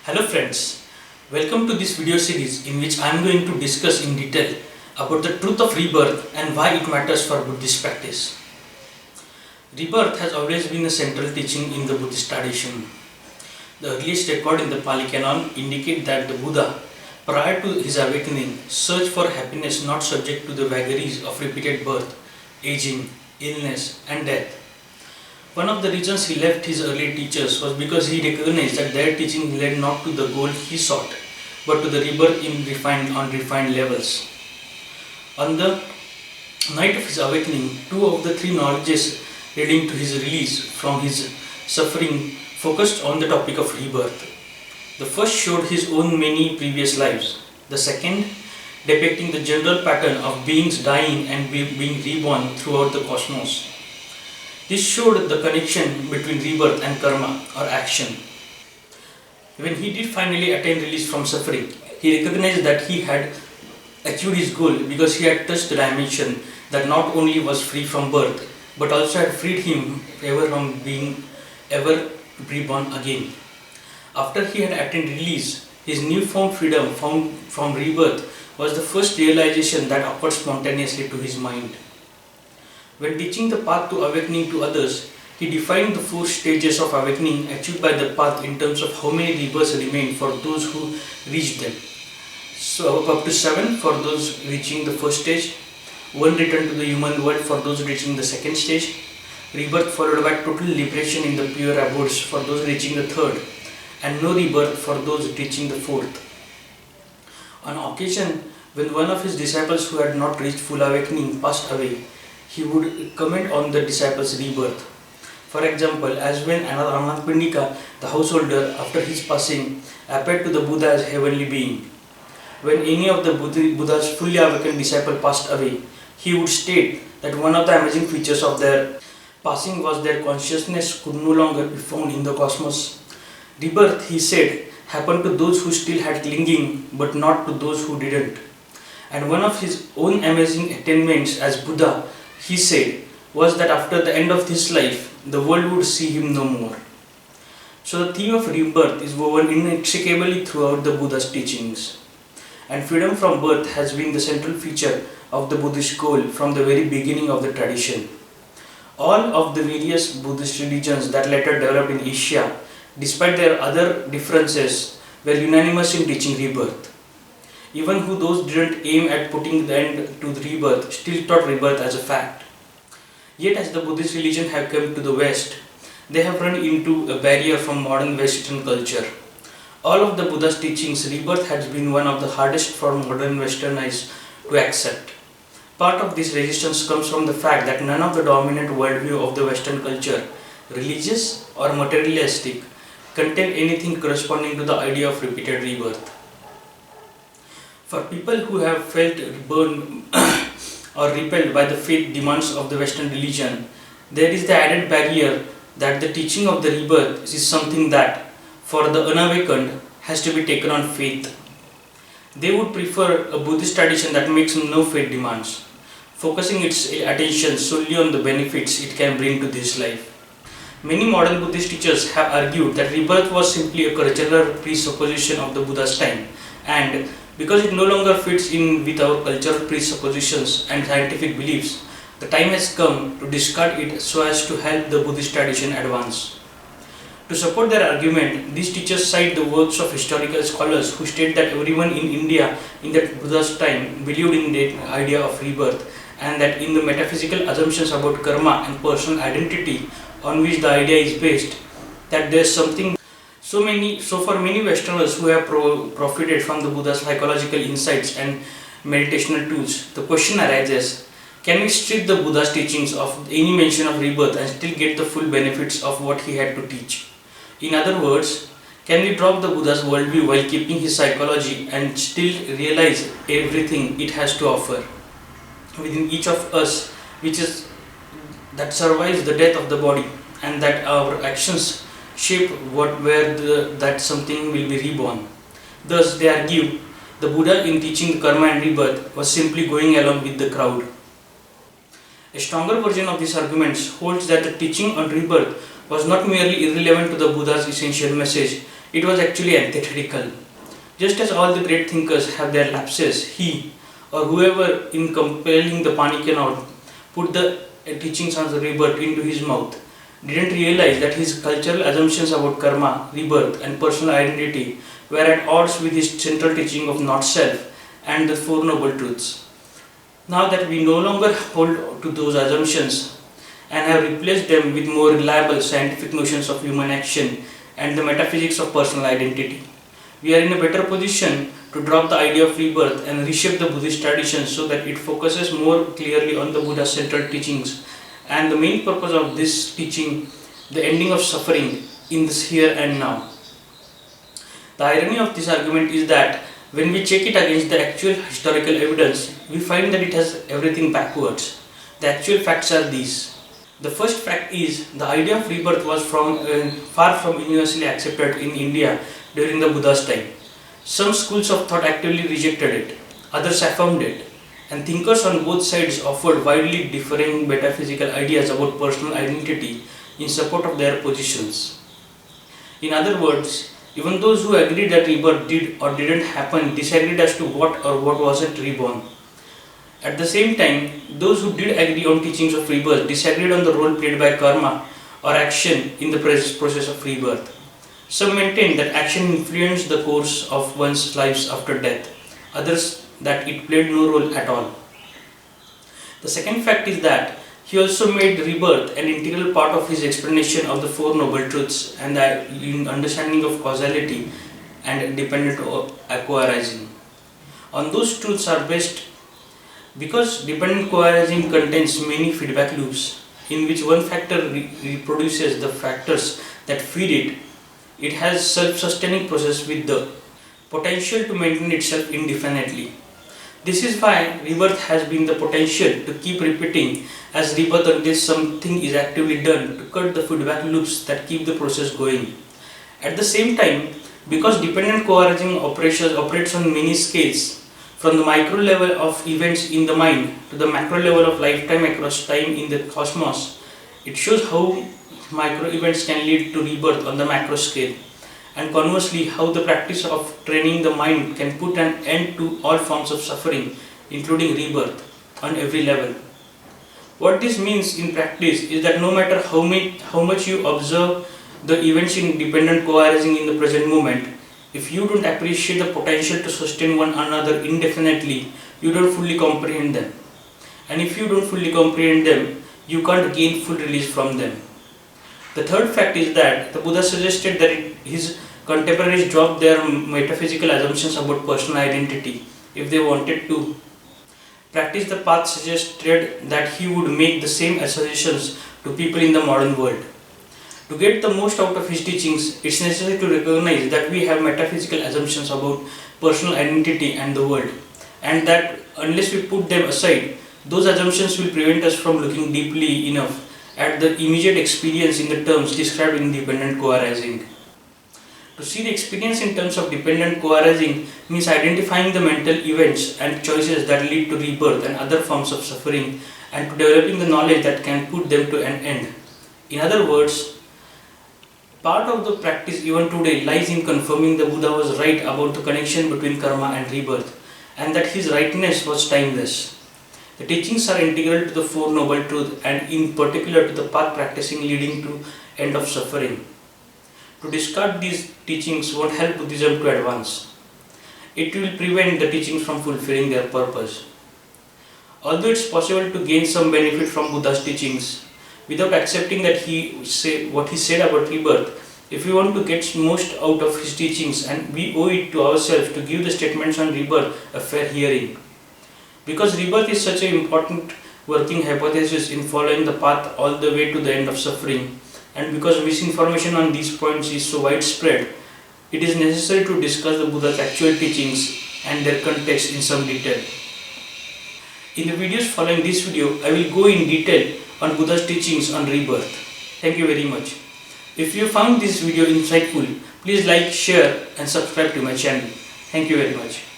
Hello friends, welcome to this video series in which I am going to discuss in detail about the truth of rebirth and why it matters for Buddhist practice. Rebirth has always been a central teaching in the Buddhist tradition. The earliest record in the Pali Canon indicate that the Buddha, prior to his awakening, searched for happiness not subject to the vagaries of repeated birth, aging, illness and death. One of the reasons he left his early teachers was because he recognized that their teaching led not to the goal he sought, but to the rebirth on refined levels. On the night of his awakening, two of the three knowledges leading to his release from his suffering focused on the topic of rebirth. The first showed his own many previous lives. The second, depicting the general pattern of beings dying and being reborn throughout the cosmos. This showed the connection between rebirth and karma or action. When he did finally attain release from suffering, he recognized that he had achieved his goal because he had touched the dimension that not only was free from birth, but also had freed him ever from being ever reborn again. After he had attained release, his newfound freedom found from rebirth was the first realization that occurred spontaneously to his mind. When teaching the path to awakening to others, he defined the 4 stages of awakening achieved by the path in terms of how many rebirths remain for those who reached them. So up to 7 for those reaching the first stage, 1 return to the human world for those reaching the second stage, rebirth followed by total liberation in the pure abodes for those reaching the third, and no rebirth for those reaching the fourth. On occasion, when one of his disciples who had not reached full awakening passed away, he would comment on the disciple's rebirth. For example, as when Anandapindika, the householder, after his passing, appeared to the Buddha as heavenly being. When any of the Buddha's fully awakened disciple passed away, he would state that one of the amazing features of their passing was their consciousness could no longer be found in the cosmos. Rebirth, he said, happened to those who still had clinging, but not to those who didn't. And one of his own amazing attainments as Buddha, he said, was that after the end of his life, the world would see him no more. So the theme of rebirth is woven inextricably throughout the Buddha's teachings. And freedom from birth has been the central feature of the Buddhist goal from the very beginning of the tradition. All of the various Buddhist religions that later developed in Asia, despite their other differences, were unanimous in teaching rebirth. Even who those didn't aim at putting the end to the rebirth still taught rebirth as a fact. Yet as the Buddhist religion have come to the West, they have run into a barrier from modern Western culture. All of the Buddha's teachings, rebirth has been one of the hardest for modern Westerners to accept. Part of this resistance comes from the fact that none of the dominant worldview of the Western culture, religious or materialistic, contain anything corresponding to the idea of repeated rebirth. For people who have felt burned or repelled by the faith demands of the Western religion, there is the added barrier that the teaching of the rebirth is something that, for the unawakened, has to be taken on faith. They would prefer a Buddhist tradition that makes no faith demands, focusing its attention solely on the benefits it can bring to this life. Many modern Buddhist teachers have argued that rebirth was simply a cultural presupposition of the Buddha's time, and because it no longer fits in with our cultural presuppositions and scientific beliefs, the time has come to discard it so as to help the Buddhist tradition advance. To support their argument, these teachers cite the works of historical scholars who state that everyone in India in that Buddha's time believed in the idea of rebirth, and that in the metaphysical assumptions about karma and personal identity on which the idea is based, that there is something. So for many Westerners who have profited from the Buddha's psychological insights and meditational tools, the question arises, can we strip the Buddha's teachings of any mention of rebirth and still get the full benefits of what he had to teach? In other words, can we drop the Buddha's worldview while keeping his psychology and still realize everything it has to offer within each of us, which is that survives the death of the body, and that our actions shape that something will be reborn. Thus, they argue, the Buddha in teaching karma and rebirth was simply going along with the crowd. A stronger version of these arguments holds that the teaching on rebirth was not merely irrelevant to the Buddha's essential message, It was actually antithetical. Just as all the great thinkers have their lapses, he or whoever in compelling the Pani cannot put the teachings on the rebirth into his mouth didn't realize that his cultural assumptions about karma, rebirth and personal identity were at odds with his central teaching of not self and the Four Noble Truths. Now that we no longer hold to those assumptions and have replaced them with more reliable scientific notions of human action and the metaphysics of personal identity, we are in a better position to drop the idea of rebirth and reshape the Buddhist tradition so that it focuses more clearly on the Buddha's central teachings and the main purpose of this teaching, the ending of suffering in this here and now. The irony of this argument is that when we check it against the actual historical evidence, we find that it has everything backwards. The actual facts are these. The first fact is the idea of rebirth was far from universally accepted in India during the Buddha's time. Some schools of thought actively rejected it, others affirmed it, and thinkers on both sides offered widely differing metaphysical ideas about personal identity in support of their positions. In other words, even those who agreed that rebirth did or didn't happen disagreed as to what or what wasn't reborn. At the same time, those who did agree on teachings of rebirth disagreed on the role played by karma or action in the process of rebirth. Some maintained that action influenced the course of one's lives after death, others that it played no role at all. The second fact is that he also made rebirth an integral part of his explanation of the Four Noble Truths and the understanding of causality and dependent co-arising. On those truths are based because dependent co-arising contains many feedback loops in which one factor reproduces the factors that feed it. It has self-sustaining process with the potential to maintain itself indefinitely. This is why rebirth has been the potential to keep repeating as rebirth until something is actively done to cut the feedback loops that keep the process going. At the same time, because dependent co-arising operates on many scales, from the micro level of events in the mind to the macro level of lifetime across time in the cosmos, it shows how micro events can lead to rebirth on the macro scale, and conversely how the practice of training the mind can put an end to all forms of suffering, including rebirth, on every level. What this means in practice is that no matter how much you observe the events in dependent co-arising in the present moment, if you don't appreciate the potential to sustain one another indefinitely, you don't fully comprehend them. And if you don't fully comprehend them, you can't gain full release from them. The third fact is that the Buddha suggested that his contemporaries drop their metaphysical assumptions about personal identity if they wanted to. Practice the path suggested that he would make the same suggestions to people in the modern world. To get the most out of his teachings, it's necessary to recognize that we have metaphysical assumptions about personal identity and the world, and that unless we put them aside, those assumptions will prevent us from looking deeply enough at the immediate experience in the terms described in dependent co-arising. To see the experience in terms of dependent co-arising means identifying the mental events and choices that lead to rebirth and other forms of suffering, and to developing the knowledge that can put them to an end. In other words, part of the practice even today lies in confirming the Buddha was right about the connection between karma and rebirth, and that his rightness was timeless. The teachings are integral to the Four Noble Truths and in particular to the path practicing leading to end of suffering. To discard these teachings won't help Buddhism to advance. It will prevent the teachings from fulfilling their purpose. Although it's possible to gain some benefit from Buddha's teachings, without accepting that what he said about rebirth, if we want to get most out of his teachings, and we owe it to ourselves to give the statements on rebirth a fair hearing. Because rebirth is such an important working hypothesis in following the path all the way to the end of suffering, and because misinformation on these points is so widespread, it is necessary to discuss the Buddha's actual teachings and their context in some detail. In the videos following this video, I will go in detail on Buddha's teachings on rebirth. Thank you very much. If you found this video insightful, please like, share and subscribe to my channel. Thank you very much.